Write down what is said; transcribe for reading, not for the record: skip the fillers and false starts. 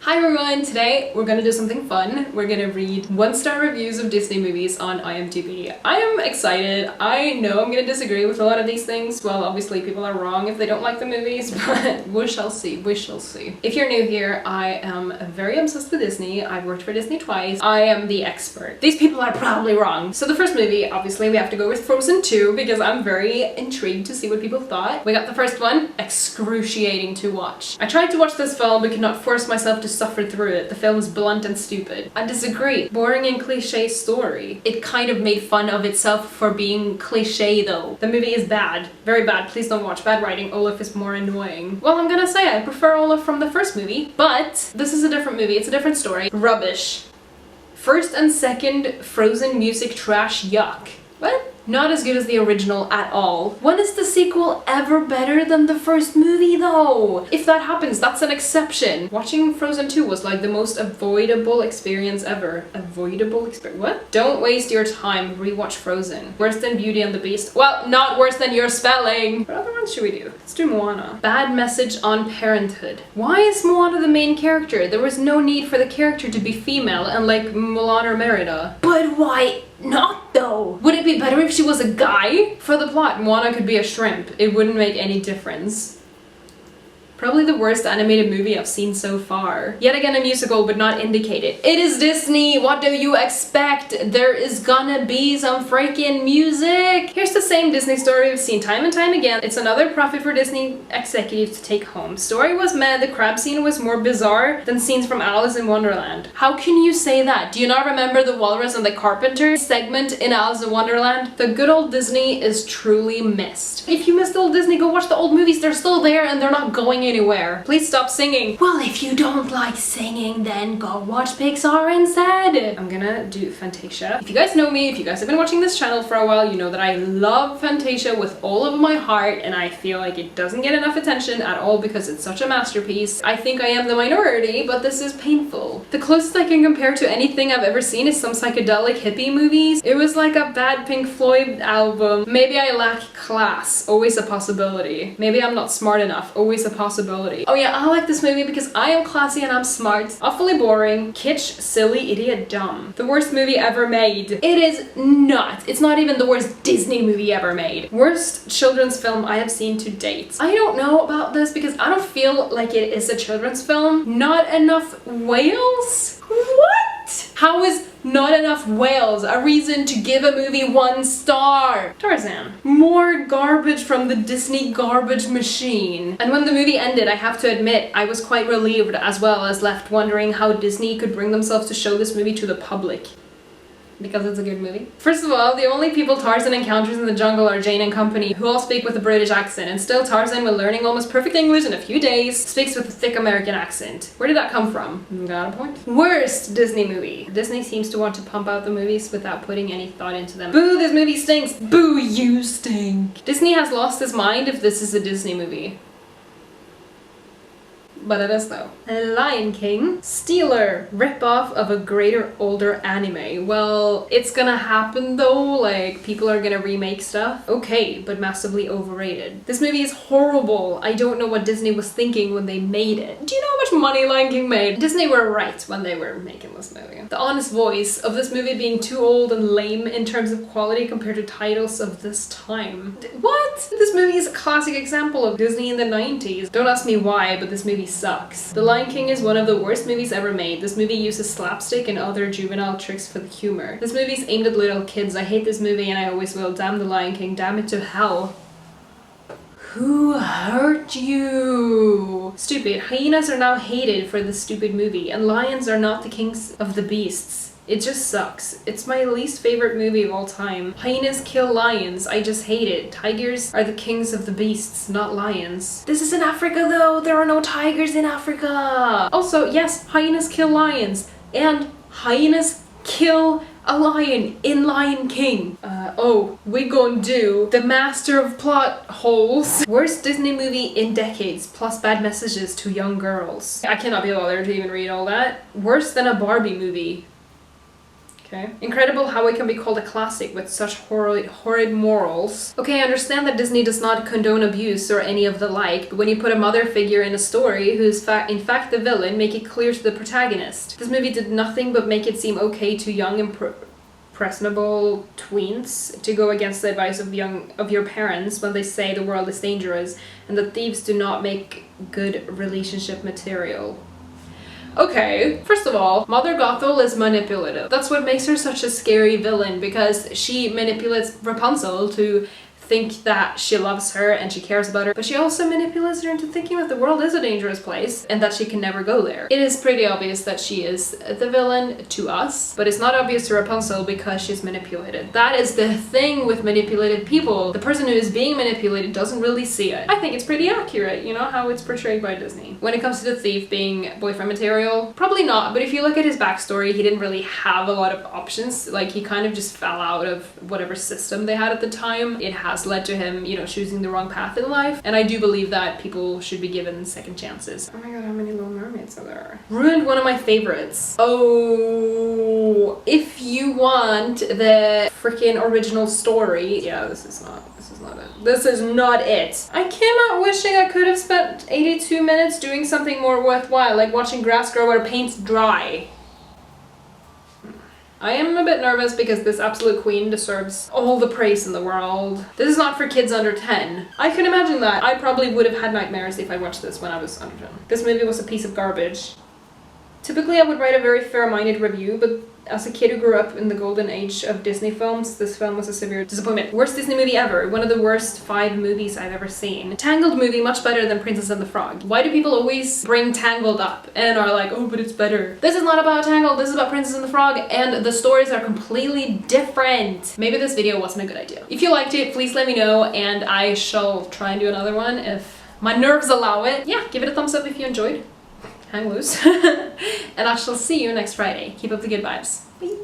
Hi everyone! Today we're gonna do something fun. We're gonna read 1-star reviews of Disney movies on IMDb. I am excited. I know I'm gonna disagree with a lot of these things. Well, obviously people are wrong if they don't like the movies, but we shall see. We shall see. If you're new here, I am very obsessed with Disney. I've worked for Disney twice. I am the expert. These people are probably wrong. So the first movie, obviously we have to go with Frozen 2 because I'm very intrigued to see what people thought. We got the first one, excruciating to watch. I tried to watch this film but could not force myself to suffer through it. The film is blunt and stupid. I disagree. Boring and cliche story. It kind of made fun of itself for being cliche though. The movie is bad. Very bad. Please don't watch. Bad writing. Olaf is more annoying. Well, I'm gonna say I prefer Olaf from the first movie, but this is a different movie. It's a different story. Rubbish. First and second Frozen music trash, yuck. What? Not as good as the original at all. When is the sequel ever better than the first movie though? If that happens, that's an exception. Watching Frozen 2 was like the most avoidable experience ever. Avoidable experience? What? Don't waste your time. Rewatch Frozen. Worse than Beauty and the Beast. Well, not worse than your spelling. What other ones should we do? Let's do Moana. Bad message on parenthood. Why is Moana the main character? There was no need for the character to be female and like Mulan or Merida. But why not though? Would it be better if she was a guy? For the plot, Moana could be a shrimp. It wouldn't make any difference. Probably the worst animated movie I've seen so far. Yet again a musical, but not indicated. It is Disney! What do you expect? There is gonna be some freaking music! Here's the same Disney story we've seen time and time again. It's another profit for Disney executives to take home. Story was mad, the crab scene was more bizarre than scenes from Alice in Wonderland. How can you say that? Do you not remember the Walrus and the Carpenter segment in Alice in Wonderland? The good old Disney is truly missed. If you missed old Disney, go watch the old movies. They're still there and they're not going anywhere. Please stop singing. Well, if you don't like singing, then go watch Pixar instead. I'm gonna do Fantasia. If you guys know me, if you guys have been watching this channel for a while, you know that I love Fantasia with all of my heart, and I feel like it doesn't get enough attention at all because it's such a masterpiece. I think I am the minority, but this is painful. The closest I can compare to anything I've ever seen is some psychedelic hippie movies. It was like a bad Pink Floyd album. Maybe I lack class. Always a possibility. Maybe I'm not smart enough. Always a possibility. Oh yeah, I like this movie because I am classy and I'm smart. Awfully boring, kitsch, silly, idiot, dumb. The worst movie ever made. It is not. It's not even the worst Disney movie ever made. Worst children's film I have seen to date. I don't know about this because I don't feel like it is a children's film. Not enough whales? What? How is not enough whales a reason to give a movie 1 star? Tarzan. More garbage from the Disney garbage machine. And when the movie ended, I have to admit, I was quite relieved as well as left wondering how Disney could bring themselves to show this movie to the public. Because it's a good movie. First of all, the only people Tarzan encounters in the jungle are Jane and company, who all speak with a British accent, and still Tarzan, while learning almost perfect English in a few days, speaks with a thick American accent. Where did that come from? Got a point? Worst Disney movie. Disney seems to want to pump out the movies without putting any thought into them. Boo, this movie stinks! Boo, you stink! Disney has lost his mind if this is a Disney movie. But it is though. Lion King. Stealer. Rip-off of a greater, older anime. Well, it's gonna happen though, like people are gonna remake stuff. Okay, but massively overrated. This movie is horrible. I don't know what Disney was thinking when they made it. Do you know how much money Lion King made? Disney were right when they were making this movie. The honest voice of this movie being too old and lame in terms of quality compared to titles of this time. What? This movie is a classic example of Disney in the 90s. Don't ask me why, but this movie sucks. The Lion King is one of the worst movies ever made. This movie uses slapstick and other juvenile tricks for the humor. This movie is aimed at little kids. I hate this movie and I always will. Damn the Lion King. Damn it to hell. Who hurt you? Stupid. Hyenas are now hated for this stupid movie, and lions are not the kings of the beasts. It just sucks. It's my least favorite movie of all time. Hyenas kill lions. I just hate it. Tigers are the kings of the beasts, not lions. This is in Africa though. There are no tigers in Africa. Also, yes, hyenas kill lions. And hyenas kill a lion in Lion King. Oh, we gonna do the master of plot holes. Worst Disney movie in decades, plus bad messages to young girls. I cannot be bothered to even read all that. Worse than a Barbie movie. Okay. Incredible how it can be called a classic with such horrid morals. Okay, I understand that Disney does not condone abuse or any of the like, but when you put a mother figure in a story who is in fact the villain, make it clear to the protagonist. This movie did nothing but make it seem okay to young impressionable tweens to go against the advice of your parents when they say the world is dangerous and that thieves do not make good relationship material. Okay, first of all, Mother Gothel is manipulative. That's what makes her such a scary villain, because she manipulates Rapunzel to think that she loves her and she cares about her, but she also manipulates her into thinking that the world is a dangerous place and that she can never go there. It is pretty obvious that she is the villain to us, but it's not obvious to Rapunzel because she's manipulated. That is the thing with manipulated people. The person who is being manipulated doesn't really see it. I think it's pretty accurate, you know, how it's portrayed by Disney. When it comes to the thief being boyfriend material, probably not, but if you look at his backstory, he didn't really have a lot of options. Like, he kind of just fell out of whatever system they had at the time. It has led to him, you know, choosing the wrong path in life, and I do believe that people should be given second chances. Oh my god, how many Little Mermaids are there? Ruined one of my favorites. Oh, if you want the freaking original story, yeah, this is not it. This is not it. I came out wishing I could have spent 82 minutes doing something more worthwhile, like watching grass grow where paint's dry. I am a bit nervous because this absolute queen deserves all the praise in the world. This is not for kids under 10. I can imagine that. I probably would have had nightmares if I watched this when I was under 10. This movie was a piece of garbage. Typically I would write a very fair-minded review, but as a kid who grew up in the golden age of Disney films, this film was a severe disappointment. Worst Disney movie ever. One of the worst 5 movies I've ever seen. Tangled Movie, much better than Princess and the Frog. Why do people always bring Tangled up and are like, oh, but it's better? This is not about Tangled, this is about Princess and the Frog, and the stories are completely different. Maybe this video wasn't a good idea. If you liked it, please let me know, and I shall try and do another one if my nerves allow it. Yeah, give it a thumbs up if you enjoyed. Hang loose. And I shall see you next Friday. Keep up the good vibes. Bye.